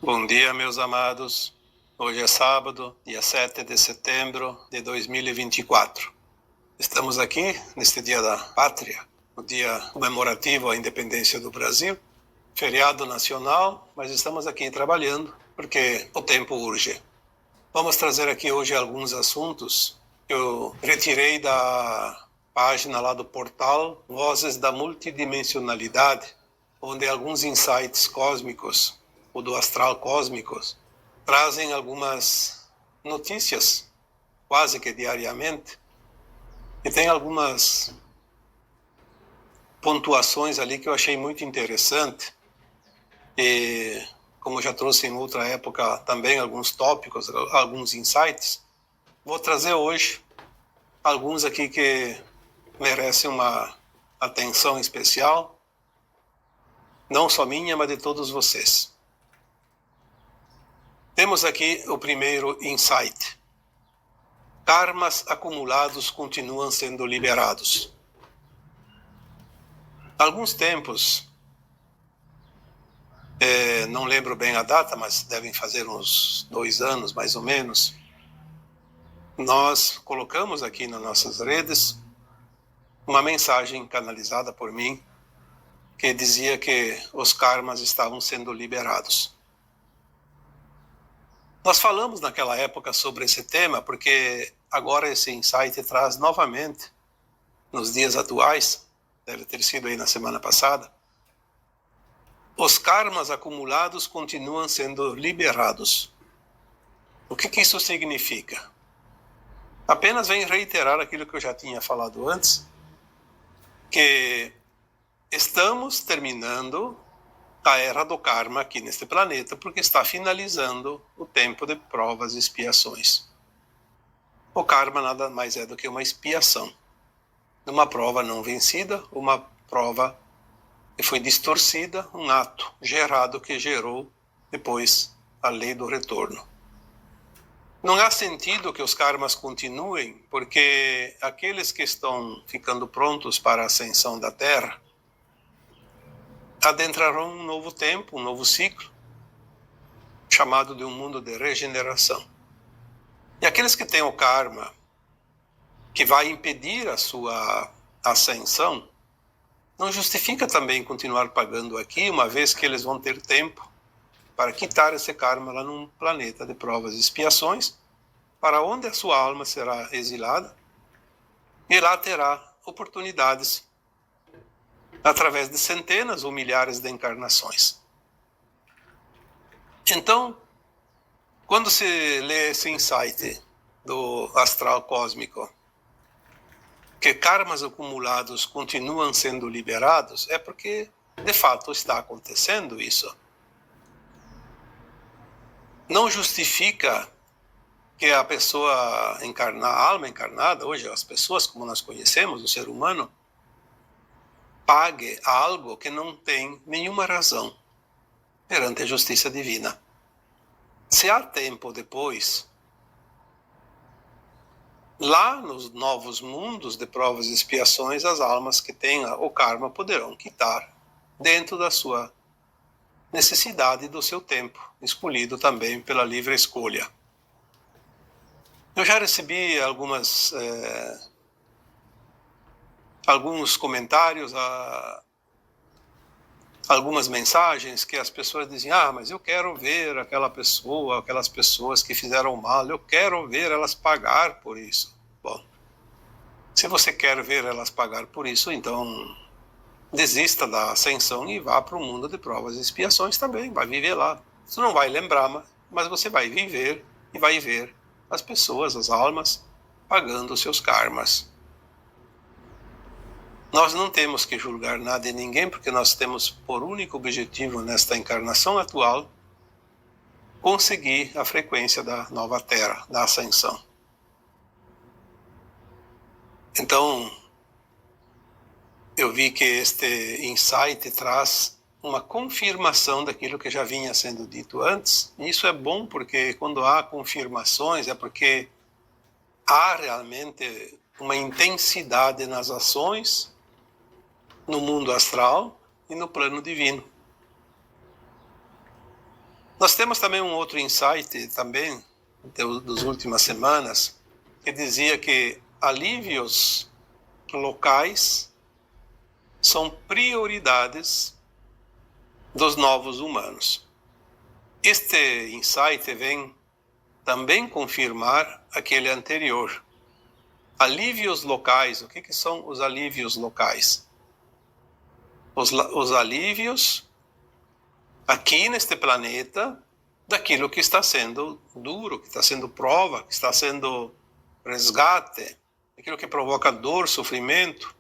Bom dia, meus amados. Hoje é sábado, dia 7 de setembro de 2024. Estamos aqui neste Dia da Pátria, o dia comemorativo à independência do Brasil, feriado nacional, mas estamos aqui trabalhando porque o tempo urge. Vamos trazer aqui hoje alguns assuntos que eu retirei da página lá do portal Vozes da Multidimensionalidade, onde alguns insights cósmicos, ou do astral cósmicos, trazem algumas notícias, quase que diariamente, e tem algumas pontuações ali que eu achei muito interessante, e como já trouxe em outra época também alguns tópicos, alguns insights, vou trazer hoje alguns aqui que merecem uma atenção especial, não só minha, mas de todos vocês. Temos aqui o primeiro insight. Karmas acumulados continuam sendo liberados. Há alguns tempos, não lembro bem a data, mas devem fazer uns 2 anos mais ou menos, nós colocamos aqui nas nossas redes uma mensagem canalizada por mim que dizia que os karmas estavam sendo liberados. Nós falamos naquela época sobre esse tema porque agora esse insight traz novamente, nos dias atuais, deve ter sido aí na semana passada, os karmas acumulados continuam sendo liberados. O que isso significa? Apenas vem reiterar aquilo que eu já tinha falado antes, que estamos terminando a era do karma aqui neste planeta, porque está finalizando o tempo de provas e expiações. O karma nada mais é do que uma expiação, uma prova não vencida, uma prova que foi distorcida, um ato gerado que gerou depois a lei do retorno. Não há sentido que os karmas continuem, porque aqueles que estão ficando prontos para a ascensão da Terra adentrarão um novo tempo, um novo ciclo, chamado de um mundo de regeneração. E aqueles que têm o karma que vai impedir a sua ascensão, não justifica também continuar pagando aqui, uma vez que eles vão ter tempo para quitar esse karma lá num planeta de provas e expiações, para onde a sua alma será exilada, e lá terá oportunidades através de centenas ou milhares de encarnações. Então, quando se lê esse insight do astral cósmico, que karmas acumulados continuam sendo liberados, é porque, de fato, está acontecendo isso. Não justifica que a pessoa encarnada, a alma encarnada, hoje as pessoas como nós conhecemos, o ser humano, pague algo que não tem nenhuma razão perante a justiça divina. Se há tempo depois, lá nos novos mundos de provas e expiações, as almas que têm o karma poderão quitar dentro da sua necessidade e do seu tempo, escolhido também pela livre escolha. Eu já recebi alguns comentários, algumas mensagens que as pessoas dizem: mas eu quero ver aquelas pessoas que fizeram mal, eu quero ver elas pagar por isso. Bom, se você quer ver elas pagar por isso, então desista da ascensão e vá para o mundo de provas e expiações também, vai viver lá. Você não vai lembrar, mas você vai viver e vai ver as pessoas, as almas, pagando os seus karmas. Nós não temos que julgar nada e ninguém, porque nós temos por único objetivo nesta encarnação atual conseguir a frequência da nova Terra, da ascensão. Então, eu vi que este insight traz uma confirmação daquilo que já vinha sendo dito antes. E isso é bom porque quando há confirmações é porque há realmente uma intensidade nas ações no mundo astral e no plano divino. Nós temos também um outro insight também das últimas semanas, que dizia que alívios locais são prioridades dos novos humanos. Este insight vem também confirmar aquele anterior. Alívios locais, o que são os alívios locais? Os alívios aqui neste planeta daquilo que está sendo duro, que está sendo prova, que está sendo resgate, aquilo que provoca dor, sofrimento.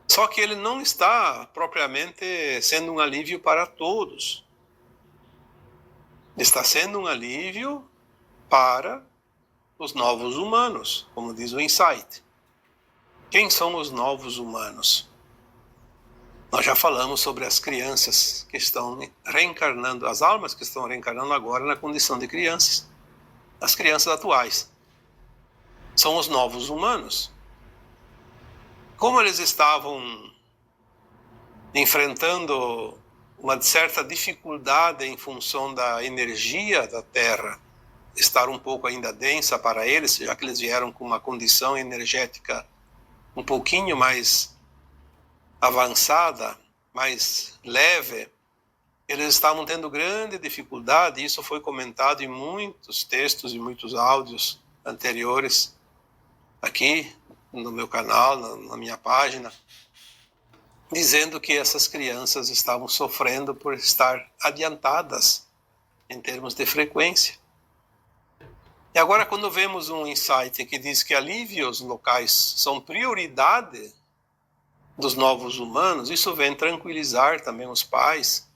Só que ele não está propriamente sendo um alívio para todos. Está sendo um alívio para os novos humanos, como diz o insight. Quem são os novos humanos? Nós já falamos sobre as crianças que estão reencarnando, as almas que estão reencarnando agora na condição de crianças. As crianças atuais. São os novos humanos. Como eles estavam enfrentando uma certa dificuldade em função da energia da Terra estar um pouco ainda densa para eles, já que eles vieram com uma condição energética um pouquinho mais avançada, mais leve, eles estavam tendo grande dificuldade, e isso foi comentado em muitos textos e muitos áudios anteriores, aqui no meu canal, na minha página, dizendo que essas crianças estavam sofrendo por estar adiantadas em termos de frequência. E agora, quando vemos um insight que diz que alívios locais são prioridade dos novos humanos, isso vem tranquilizar também os pais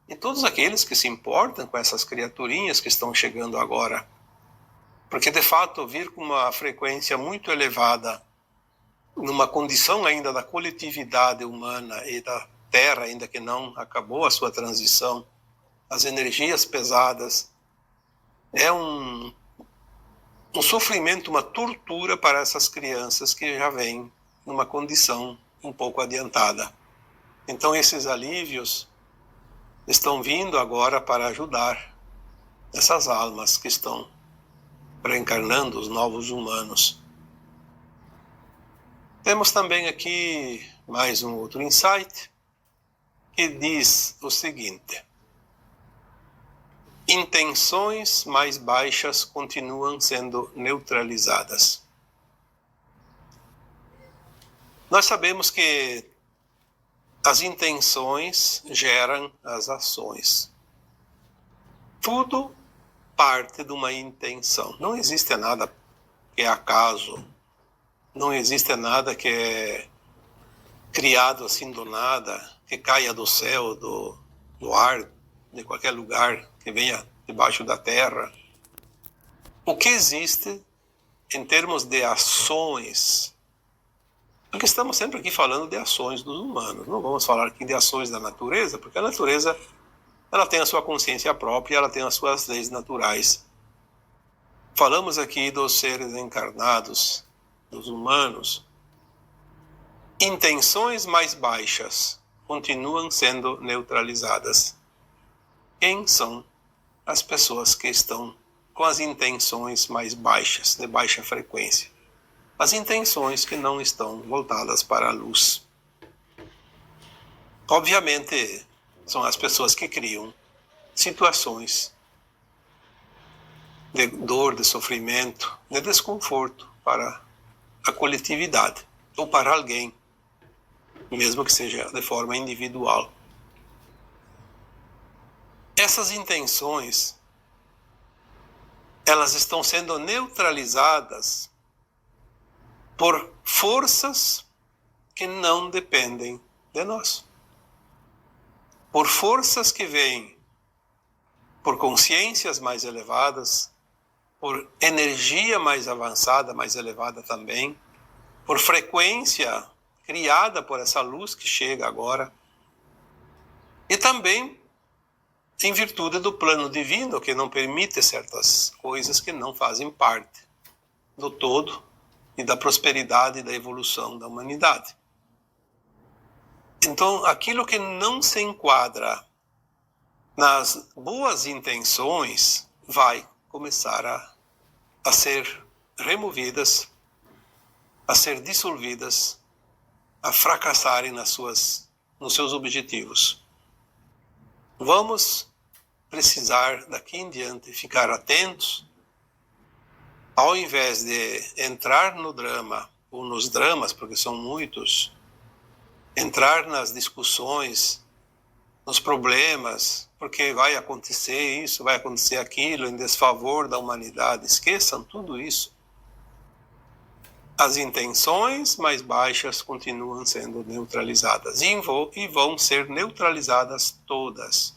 e todos aqueles que se importam com essas criaturinhas que estão chegando agora. Porque, de fato, vir com uma frequência muito elevada, numa condição ainda da coletividade humana e da Terra, ainda que não acabou a sua transição, as energias pesadas, é um sofrimento, uma tortura para essas crianças que já vêm numa condição um pouco adiantada. Então, esses alívios estão vindo agora para ajudar essas almas que estão reencarnando, os novos humanos. Temos também aqui mais um outro insight que diz o seguinte: intenções mais baixas continuam sendo neutralizadas. Nós sabemos que as intenções geram as ações. Tudo parte de uma intenção. Não existe nada que é acaso. Não existe nada que é criado assim do nada, que caia do céu, do ar, de qualquer lugar, que venha debaixo da terra. O que existe em termos de ações, porque estamos sempre aqui falando de ações dos humanos, não vamos falar aqui de ações da natureza, porque a natureza ela tem a sua consciência própria, ela tem as suas leis naturais. Falamos aqui dos seres encarnados, dos humanos. Intenções mais baixas continuam sendo neutralizadas. Quem são as pessoas que estão com as intenções mais baixas, de baixa frequência? As intenções que não estão voltadas para a luz. Obviamente, são as pessoas que criam situações de dor, de sofrimento, de desconforto para a coletividade ou para alguém, mesmo que seja de forma individual. Essas intenções, elas estão sendo neutralizadas por forças que não dependem de nós. Por forças que vêm por consciências mais elevadas, por energia mais avançada, mais elevada também, por frequência criada por essa luz que chega agora, e também em virtude do plano divino que não permite certas coisas que não fazem parte do todo e da prosperidade e da evolução da humanidade. Então, aquilo que não se enquadra nas boas intenções, vai começar a ser removidas, a ser dissolvidas, a fracassarem nos seus objetivos. Vamos precisar, daqui em diante, ficar atentos, ao invés de entrar no drama, ou nos dramas, porque são muitos, entrar nas discussões, nos problemas, porque vai acontecer isso, vai acontecer aquilo, em desfavor da humanidade. Esqueçam tudo isso. As intenções mais baixas continuam sendo neutralizadas e vão ser neutralizadas todas.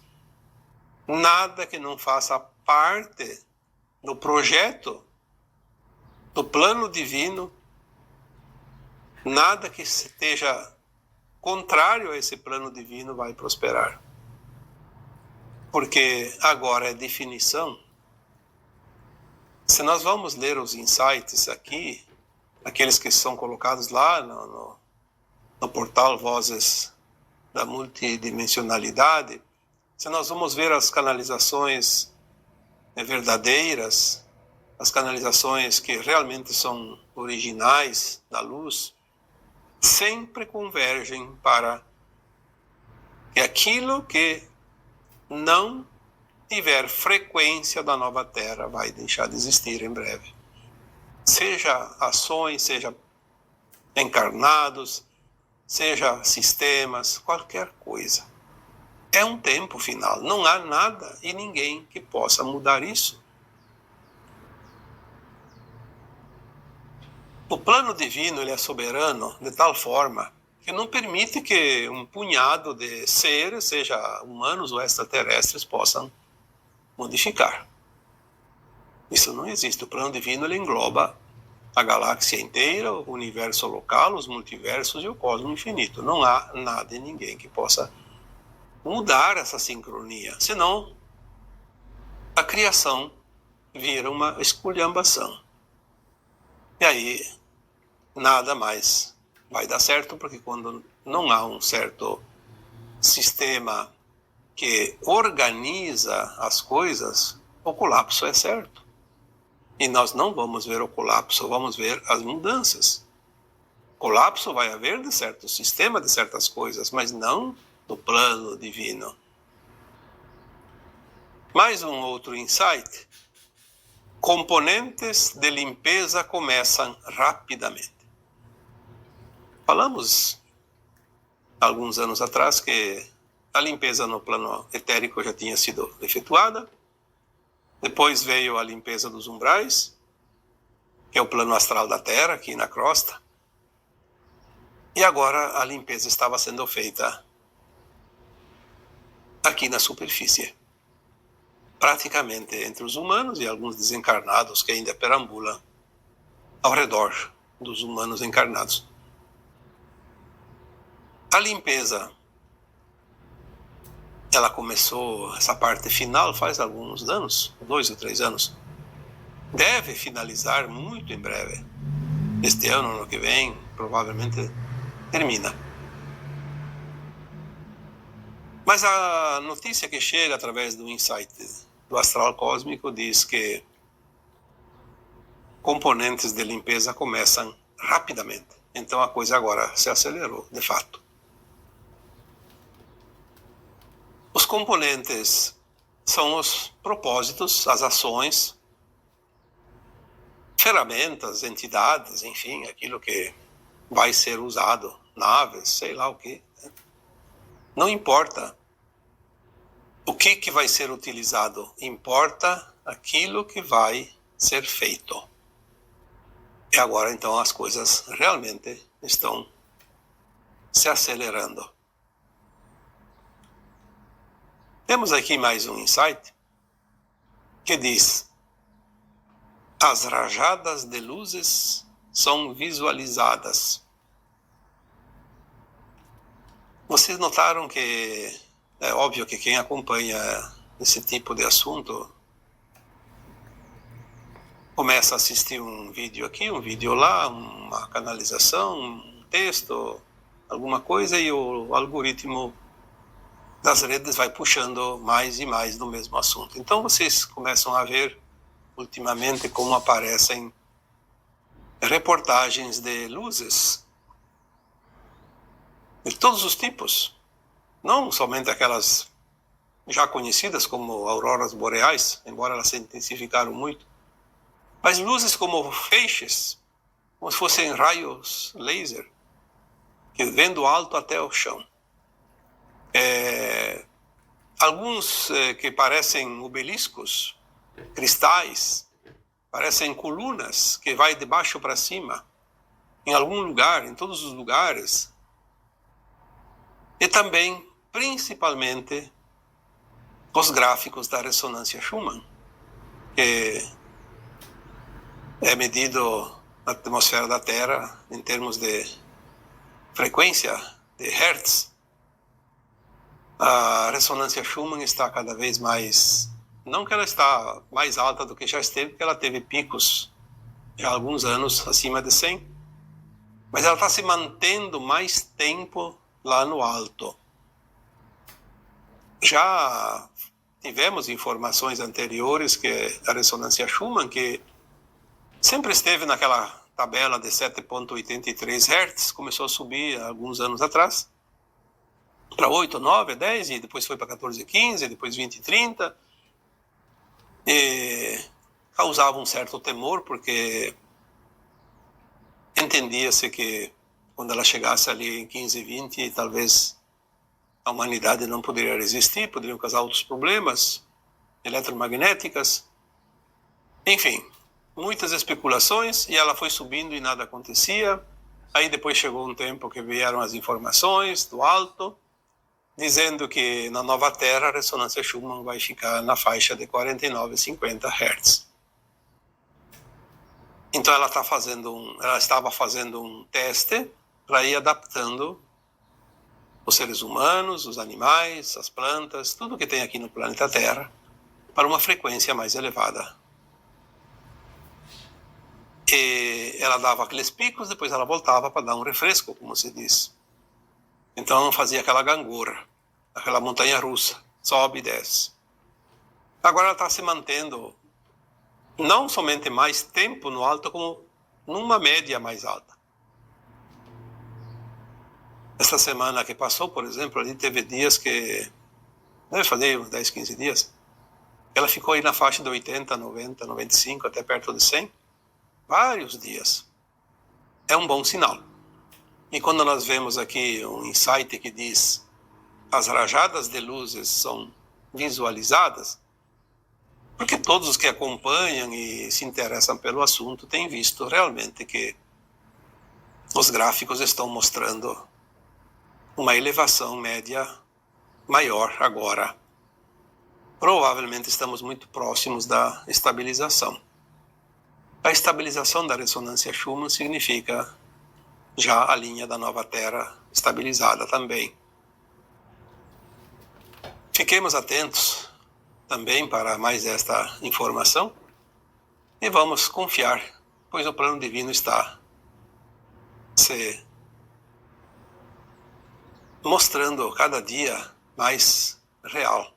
Nada que não faça parte do projeto, do plano divino, nada que esteja contrário a esse plano divino vai prosperar. Porque agora é definição. Se nós vamos ler os insights aqui, aqueles que são colocados lá no portal Vozes da Multidimensionalidade, se nós vamos ver as canalizações verdadeiras, as canalizações que realmente são originais da luz, sempre convergem para que aquilo que não tiver frequência da nova Terra vai deixar de existir em breve. Seja ações, seja encarnados, seja sistemas, qualquer coisa. É um tempo final. Não há nada e ninguém que possa mudar isso. O plano divino ele é soberano de tal forma que não permite que um punhado de seres, seja humanos ou extraterrestres, possam modificar. Isso não existe. O plano divino ele engloba a galáxia inteira, o universo local, os multiversos e o cosmos infinito. Não há nada e ninguém que possa mudar essa sincronia. Senão, a criação vira uma esculhambação. E aí, nada mais vai dar certo, porque quando não há um certo sistema que organiza as coisas, o colapso é certo. E nós não vamos ver o colapso, vamos ver as mudanças. Colapso vai haver de certo sistema, de certas coisas, mas não do plano divino. Mais um outro insight. Componentes de limpeza começam rapidamente. Falamos alguns anos atrás que a limpeza no plano etérico já tinha sido efetuada. Depois veio a limpeza dos umbrais, que é o plano astral da Terra, aqui na crosta. E agora a limpeza estava sendo feita aqui na superfície. Praticamente entre os humanos e alguns desencarnados que ainda perambulam ao redor dos humanos encarnados. A limpeza, ela começou, essa parte final, faz alguns anos, 2 ou 3 anos. Deve finalizar muito em breve. Este ano, ano que vem, provavelmente termina. Mas a notícia que chega através do insight do astral cósmico diz que componentes de limpeza começam rapidamente. Então a coisa agora se acelerou, de fato. Os componentes são os propósitos, as ações, ferramentas, entidades, enfim, aquilo que vai ser usado, naves, sei lá o que. Não importa o que vai ser utilizado, importa aquilo que vai ser feito. E agora, então, as coisas realmente estão se acelerando. Temos aqui mais um insight que diz: as rajadas de luzes são visualizadas. Vocês notaram que é óbvio que quem acompanha esse tipo de assunto começa a assistir um vídeo aqui, um vídeo lá, uma canalização, um texto, alguma coisa, e o algoritmo das redes vai puxando mais e mais do mesmo assunto. Então vocês começam a ver ultimamente como aparecem reportagens de luzes de todos os tipos, não somente aquelas já conhecidas como auroras boreais, embora elas se intensificaram muito, mas luzes como feixes, como se fossem raios laser, que vêm do alto até o chão. Alguns que parecem obeliscos, cristais, parecem colunas que vai de baixo para cima, em algum lugar, em todos os lugares. E também, principalmente, os gráficos da ressonância Schumann, que é medido na atmosfera da Terra em termos de frequência, de hertz. A ressonância Schumann está cada vez mais, não que ela está mais alta do que já esteve, porque ela teve picos já há alguns anos acima de 100, mas ela está se mantendo mais tempo lá no alto. Já tivemos informações anteriores que a ressonância Schumann, que sempre esteve naquela tabela de 7,83 Hz, começou a subir há alguns anos atrás, para 8, 9, 10, e depois foi para 14, 15, depois 20, 30, e causava um certo temor, porque entendia-se que quando ela chegasse ali em 15, 20, talvez a humanidade não poderia resistir, poderiam causar outros problemas eletromagnéticas, enfim, muitas especulações, e ela foi subindo e nada acontecia. Aí depois chegou um tempo que vieram as informações do alto, dizendo que na nova Terra a ressonância Schumann vai ficar na faixa de 49, 50 Hz. Então ela estava fazendo um teste para ir adaptando os seres humanos, os animais, as plantas, tudo que tem aqui no planeta Terra, para uma frequência mais elevada. E ela dava aqueles picos, depois ela voltava para dar um refresco, como se diz. Então fazia aquela gangorra, aquela montanha russa, sobe e desce. Agora ela está se mantendo não somente mais tempo no alto, como numa média mais alta. Essa semana que passou, por exemplo, ali teve dias que, deve fazer uns 10, 15 dias, ela ficou aí na faixa de 80, 90, 95, até perto de 100, vários dias. É um bom sinal. E quando nós vemos aqui um insight que diz as rajadas de luzes são visualizadas, porque todos os que acompanham e se interessam pelo assunto têm visto realmente que os gráficos estão mostrando uma elevação média maior agora. Provavelmente estamos muito próximos da estabilização. A estabilização da ressonância Schumann significa já a linha da nova Terra estabilizada também. Fiquemos atentos também para mais esta informação e vamos confiar, pois o plano divino está se mostrando cada dia mais real.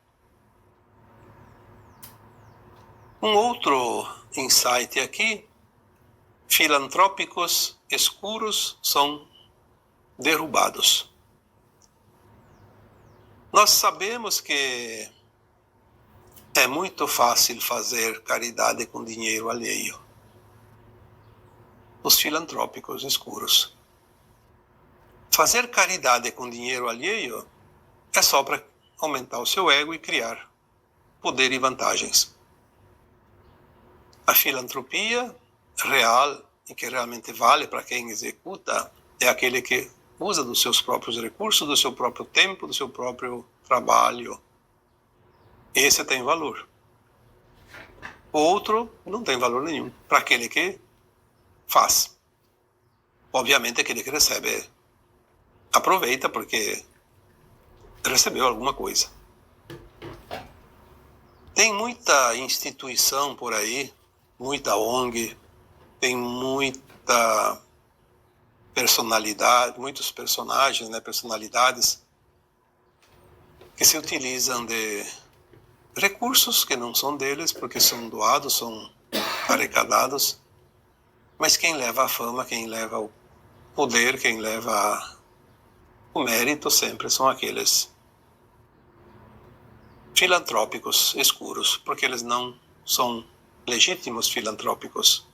Um outro insight aqui: filantrópicos escuros são derrubados. Nós sabemos que é muito fácil fazer caridade com dinheiro alheio. Os filantrópicos escuros. Fazer caridade com dinheiro alheio é só para aumentar o seu ego e criar poder e vantagens. A filantropia real e que realmente vale para quem executa é aquele que usa dos seus próprios recursos, do seu próprio tempo, do seu próprio trabalho. Esse tem valor. O outro não tem valor nenhum para aquele que faz. Obviamente aquele que recebe aproveita porque recebeu alguma coisa. Tem muita instituição por aí, muita ONG, tem muita personalidade, muitos personagens, personalidades que se utilizam de recursos que não são deles, porque são doados, são arrecadados, mas quem leva a fama, quem leva o poder, quem leva o mérito sempre são aqueles filantrópicos escuros, porque eles não são legítimos filantrópicos.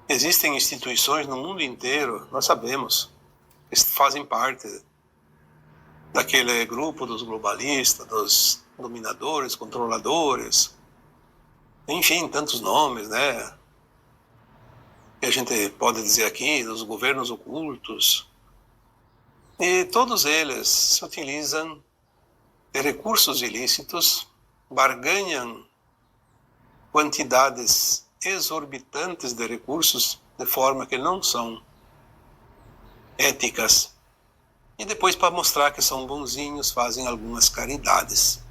Existem instituições no mundo inteiro, nós sabemos, que fazem parte daquele grupo dos globalistas, dos dominadores, controladores, enfim, tantos nomes, né? Que a gente pode dizer aqui, dos governos ocultos. E todos eles se utilizam de recursos ilícitos, barganham quantidades exorbitantes de recursos de forma que não são éticas. E depois, para mostrar que são bonzinhos, fazem algumas caridades,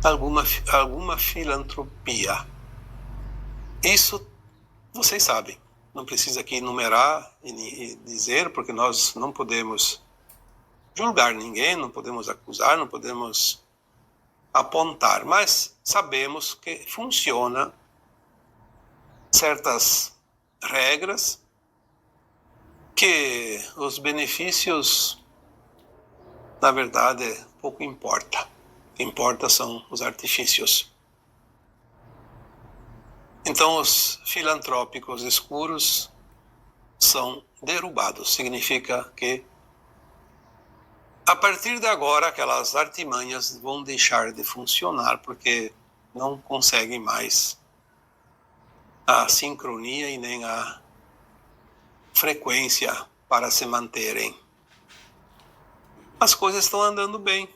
alguma filantropia. Isso vocês sabem. Não precisa aqui enumerar e dizer, porque nós não podemos julgar ninguém, não podemos acusar, não podemos apontar, mas sabemos que funciona certas regras, que os benefícios, na verdade, pouco importa. O que importa são os artifícios. Então, os filantrópicos escuros são derrubados. Significa que, a partir de agora, aquelas artimanhas vão deixar de funcionar, porque não conseguem mais a sincronia e nem a frequência para se manterem. As coisas estão andando bem.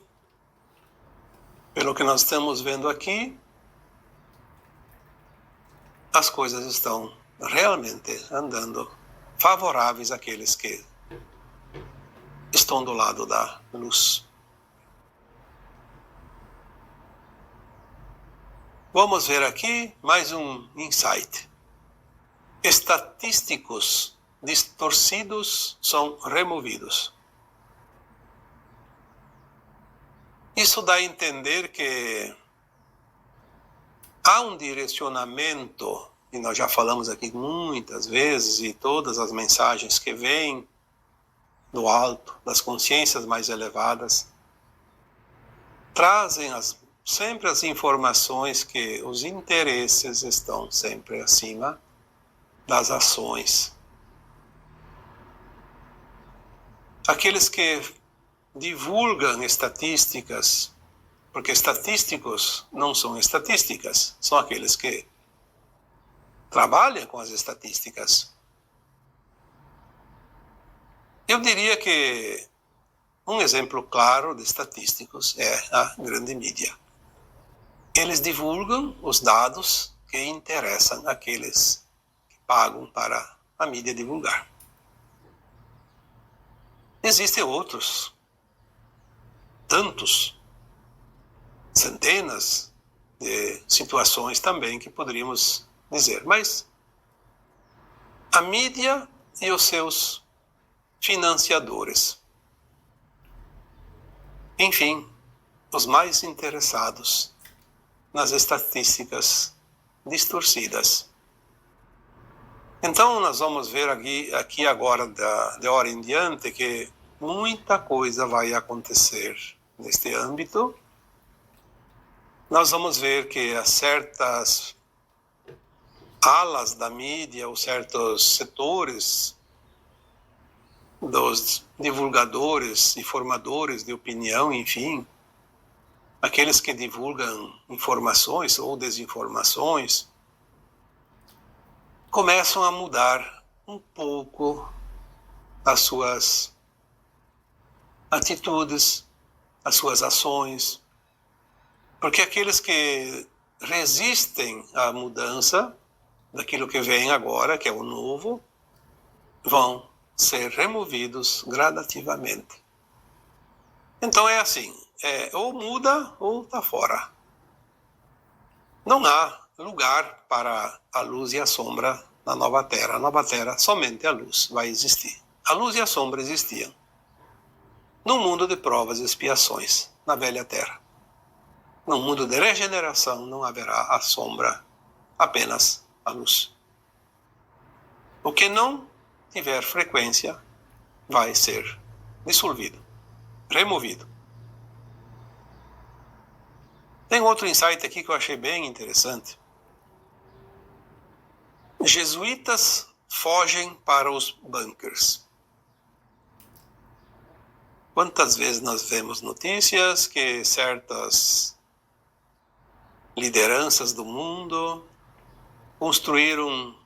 Pelo que nós estamos vendo aqui, as coisas estão realmente andando favoráveis àqueles que estão do lado da luz. Vamos ver aqui mais um insight. Estatísticos distorcidos são removidos. Isso dá a entender que há um direcionamento, e nós já falamos aqui muitas vezes, e todas as mensagens que vêm do alto, das consciências mais elevadas, trazem sempre as informações que os interesses estão sempre acima das ações. Aqueles que divulgam estatísticas, porque estatísticos não são estatísticas, são aqueles que trabalham com as estatísticas. Eu diria que um exemplo claro de estatísticos é a grande mídia. Eles divulgam os dados que interessam àqueles que pagam para a mídia divulgar. Existem outros, tantos, centenas de situações também que poderíamos dizer, mas a mídia e os seus financiadores, enfim, os mais interessados nas estatísticas distorcidas. Então nós vamos ver aqui agora, de hora em diante, que muita coisa vai acontecer neste âmbito. Nós vamos ver que há certas alas da mídia, ou certos setores dos divulgadores e formadores de opinião, enfim, aqueles que divulgam informações ou desinformações, começam a mudar um pouco as suas atitudes, as suas ações, porque aqueles que resistem à mudança daquilo que vem agora, que é o novo, vão ser removidos gradativamente. Então é assim, ou muda ou está fora. Não há lugar para a luz e a sombra na nova Terra. A nova Terra, somente a luz vai existir. A luz e a sombra existiam num mundo de provas e expiações, na velha terra. Num mundo de regeneração não haverá a sombra, apenas a luz. O que não tiver frequência vai ser dissolvido, removido. Tem outro insight aqui que eu achei bem interessante. Jesuítas fogem para os bunkers. Quantas vezes nós vemos notícias que certas lideranças do mundo construíram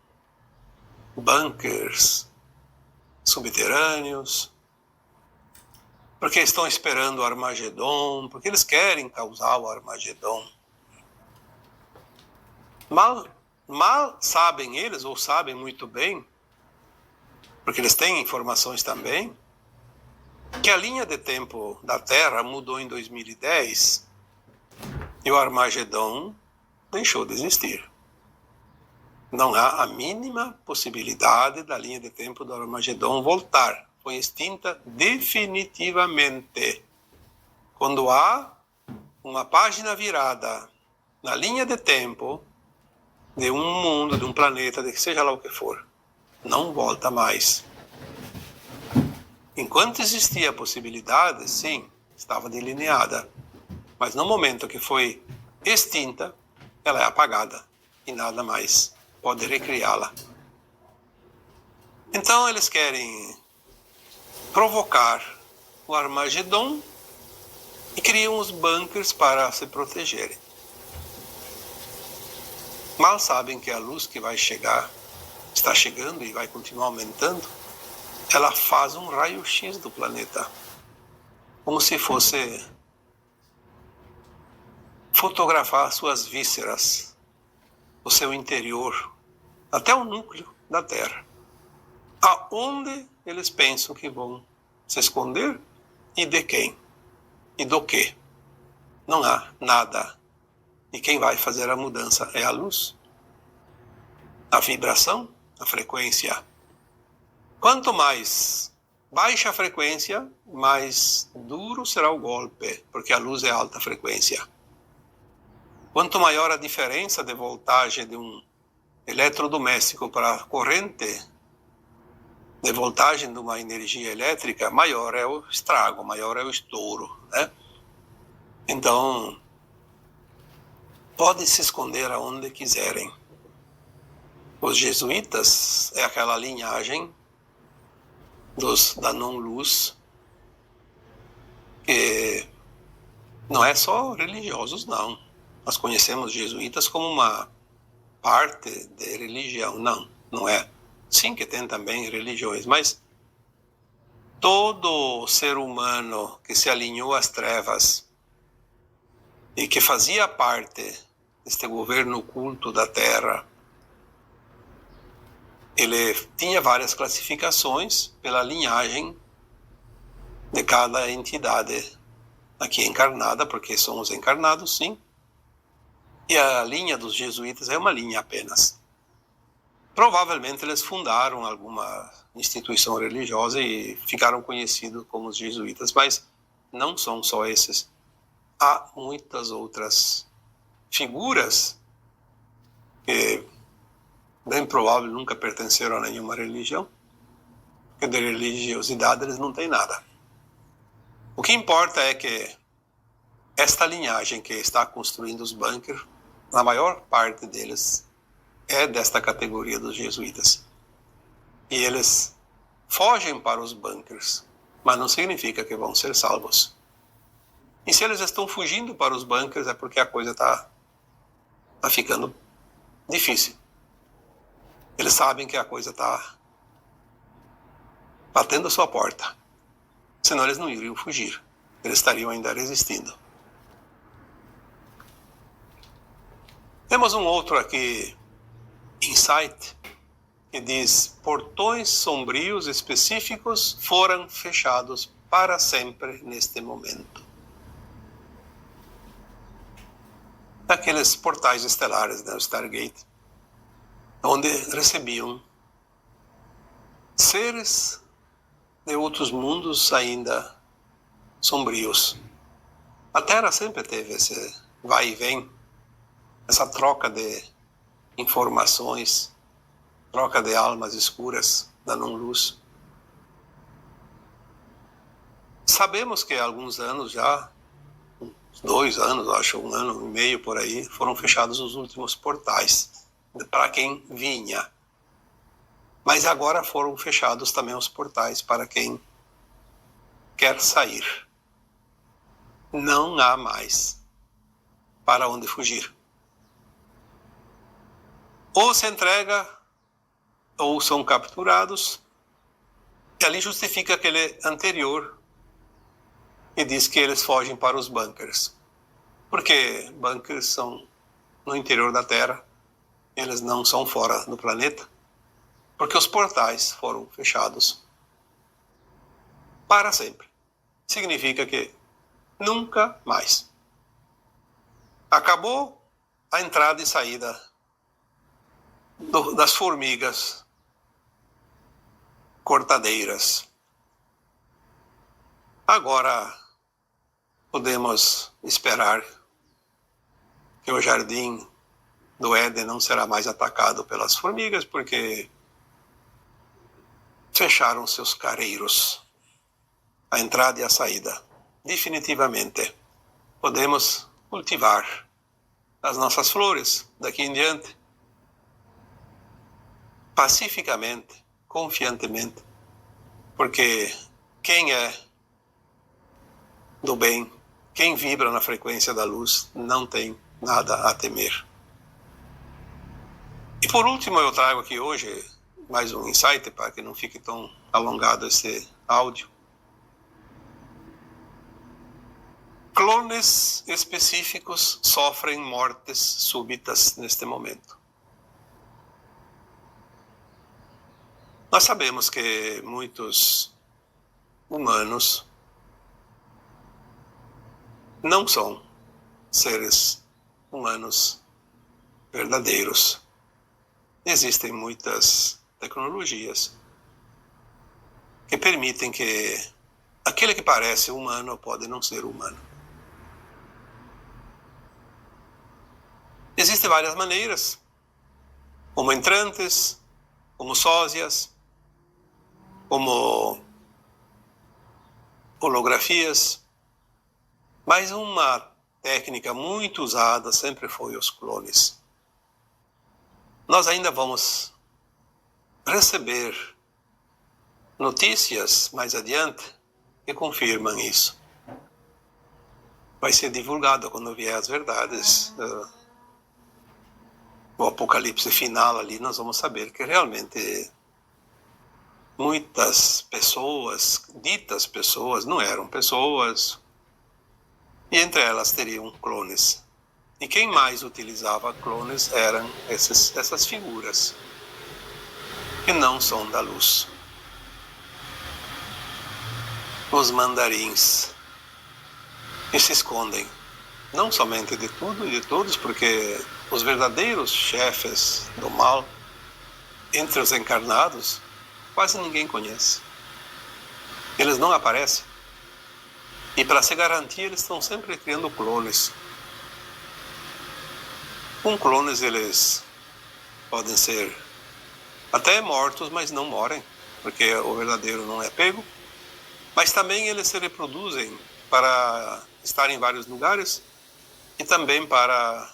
bunkers subterrâneos, porque estão esperando o Armagedon, porque eles querem causar o Armagedon. Mal sabem eles, ou sabem muito bem, porque eles têm informações também, que a linha de tempo da Terra mudou em 2010 e o Armagedon deixou de existir. Não há a mínima possibilidade da linha de tempo do Armagedon voltar. Foi extinta definitivamente. Quando há uma página virada na linha de tempo de um mundo, de um planeta, de que seja lá o que for, não volta mais. Enquanto existia a possibilidade, sim, estava delineada. Mas no momento que foi extinta, ela é apagada e nada mais pode recriá-la. Então eles querem provocar o Armagedon e criam os bunkers para se protegerem. Mal sabem que a luz que vai chegar, está chegando e vai continuar aumentando, ela faz um raio-x do planeta, como se fosse fotografar suas vísceras, o seu interior, até o núcleo da Terra. Aonde eles pensam que vão se esconder e de quem e do que. Não há nada. E quem vai fazer a mudança é a luz, a vibração, a frequência. Quanto mais baixa a frequência, mais duro será o golpe, porque a luz é alta frequência. Quanto maior a diferença de voltagem de um eletrodoméstico para a corrente de voltagem de uma energia elétrica, maior é o estrago, maior é o estouro, né? Então, pode se esconder aonde quiserem. Os jesuítas é aquela linhagem da não-luz, que não é só religiosos, não. Nós conhecemos jesuítas como uma parte de religião. Não é. Sim que tem também religiões, mas todo ser humano que se alinhou às trevas e que fazia parte deste governo oculto da Terra, ele tinha várias classificações pela linhagem de cada entidade aqui encarnada, porque somos encarnados, sim. E a linha dos jesuítas é uma linha apenas. Provavelmente eles fundaram alguma instituição religiosa e ficaram conhecidos como os jesuítas, mas não são só esses. Há muitas outras figuras que, bem provável, nunca pertenceram a nenhuma religião, porque de religiosidade eles não têm nada. O que importa é que esta linhagem que está construindo os bunkers, na maior parte deles, é desta categoria dos jesuítas. E eles fogem para os bunkers, mas não significa que vão ser salvos. E se eles estão fugindo para os bunkers é porque a coisa está ficando difícil. Eles sabem que a coisa está batendo a sua porta. Senão eles não iriam fugir. Eles estariam ainda resistindo. Temos um outro aqui, insight, que diz: portões sombrios específicos foram fechados para sempre neste momento. Aqueles portais estelares, né, o Stargate, onde recebiam seres de outros mundos ainda sombrios. A Terra sempre teve esse vai e vem, essa troca de informações, troca de almas escuras, dando luz. Sabemos que há alguns anos já, 2 anos, acho, 1 ano e meio por aí, foram fechados os últimos portais para quem vinha. Mas agora foram fechados também os portais para quem quer sair. Não há mais para onde fugir. Ou se entrega, ou são capturados, e ali justifica aquele anterior e diz que eles fogem para os bunkers. Porque bunkers são no interior da Terra, eles não são fora do planeta, porque os portais foram fechados para sempre. Significa que nunca mais. Acabou a entrada e saída das formigas cortadeiras. Agora podemos esperar que o jardim do Éden não será mais atacado pelas formigas, porque fecharam seus careiros, a entrada e a saída. Definitivamente, podemos cultivar as nossas flores daqui em diante, pacificamente, confiantemente, porque quem é do bem, quem vibra na frequência da luz, não tem nada a temer. E por último, eu trago aqui hoje mais um insight, para que não fique tão alongado esse áudio. Clones específicos sofrem mortes súbitas neste momento. Nós sabemos que muitos humanos não são seres humanos verdadeiros. Existem muitas tecnologias que permitem que aquele que parece humano pode não ser humano. Existem várias maneiras, como entrantes, como sósias, como holografias, mas uma técnica muito usada sempre foi os clones. Nós ainda vamos receber notícias mais adiante que confirmam isso. Vai ser divulgado quando vier as verdades. O apocalipse final ali, nós vamos saber que realmente muitas pessoas, ditas pessoas, não eram pessoas, e entre elas teriam clones. E quem mais utilizava clones eram essas figuras que não são da luz. Os mandarins, que se escondem, não somente de tudo e de todos, porque os verdadeiros chefes do mal, entre os encarnados, quase ninguém conhece. Eles não aparecem. E para se garantir, eles estão sempre criando clones. Com clones, eles podem ser até mortos, mas não morrem, porque o verdadeiro não é pego. Mas também eles se reproduzem para estar em vários lugares e também para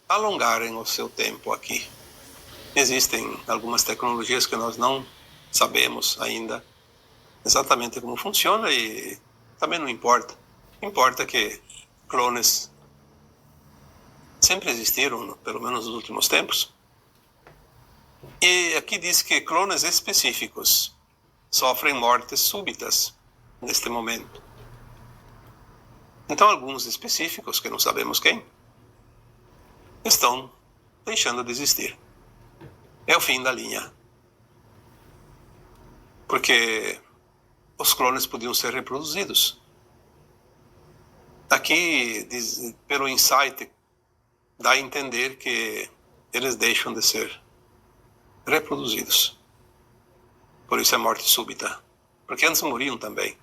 alongarem o seu tempo aqui. Existem algumas tecnologias que nós não sabemos ainda exatamente como funciona e também não importa. Importa que clones sempre existiram, pelo menos nos últimos tempos. E aqui diz que clones específicos sofrem mortes súbitas neste momento. Então, alguns específicos, que não sabemos quem, estão deixando de existir. É o fim da linha. Porque os clones podiam ser reproduzidos. Aqui, pelo insight, dá a entender que eles deixam de ser reproduzidos. Por isso é morte súbita. Porque antes morriam também.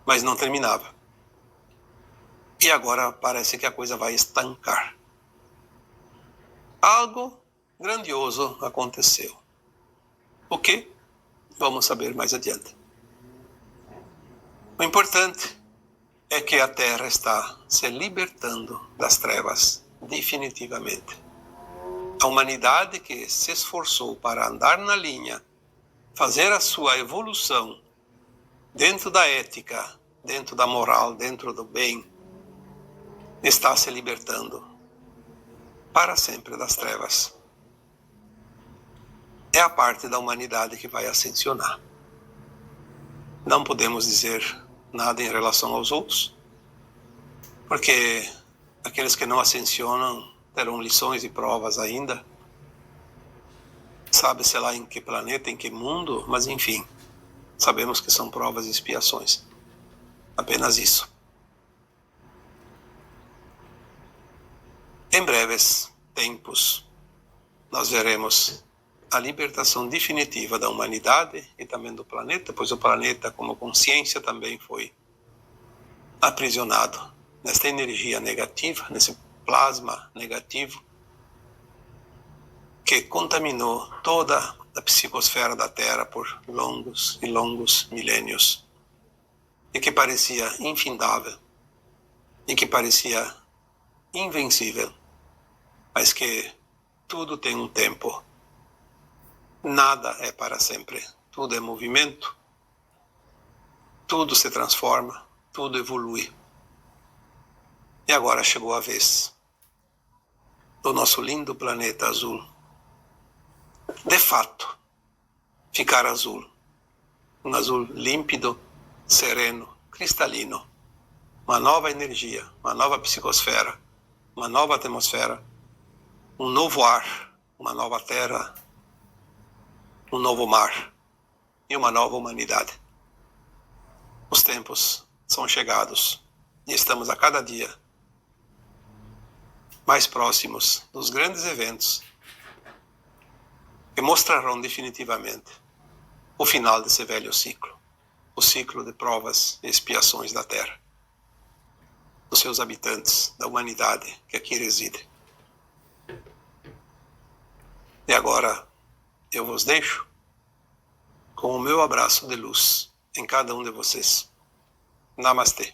mas não terminava. E agora parece que a coisa vai estancar. Algo grandioso aconteceu. O que? Vamos saber mais adiante. O importante é que a Terra está se libertando das trevas, definitivamente. A humanidade que se esforçou para andar na linha, fazer a sua evolução dentro da ética, dentro da moral, dentro do bem, está se libertando para sempre das trevas. É a parte da humanidade que vai ascensionar. Não podemos dizer nada em relação aos outros, porque aqueles que não ascensionam terão lições e provas ainda. Sabe-se lá em que planeta, em que mundo, mas enfim, sabemos que são provas e expiações. Apenas isso. Em breves tempos, nós veremos a libertação definitiva da humanidade e também do planeta, pois o planeta, como consciência, também foi aprisionado nesta energia negativa, nesse plasma negativo, que contaminou toda a psicosfera da Terra por longos e longos milênios, e que parecia infindável, e que parecia invencível, mas que tudo tem um tempo. Nada é para sempre. Tudo é movimento, tudo se transforma, tudo evolui. E agora chegou a vez do nosso lindo planeta azul, de fato, ficar azul. Um azul límpido, sereno, cristalino. Uma nova energia, uma nova psicosfera, uma nova atmosfera, um novo ar, uma nova terra, um novo mar e uma nova humanidade. Os tempos são chegados e estamos a cada dia mais próximos dos grandes eventos que mostrarão definitivamente o final desse velho ciclo, o ciclo de provas e expiações da Terra, dos seus habitantes, da humanidade que aqui reside. E agora eu vos deixo com o meu abraço de luz em cada um de vocês. Namastê.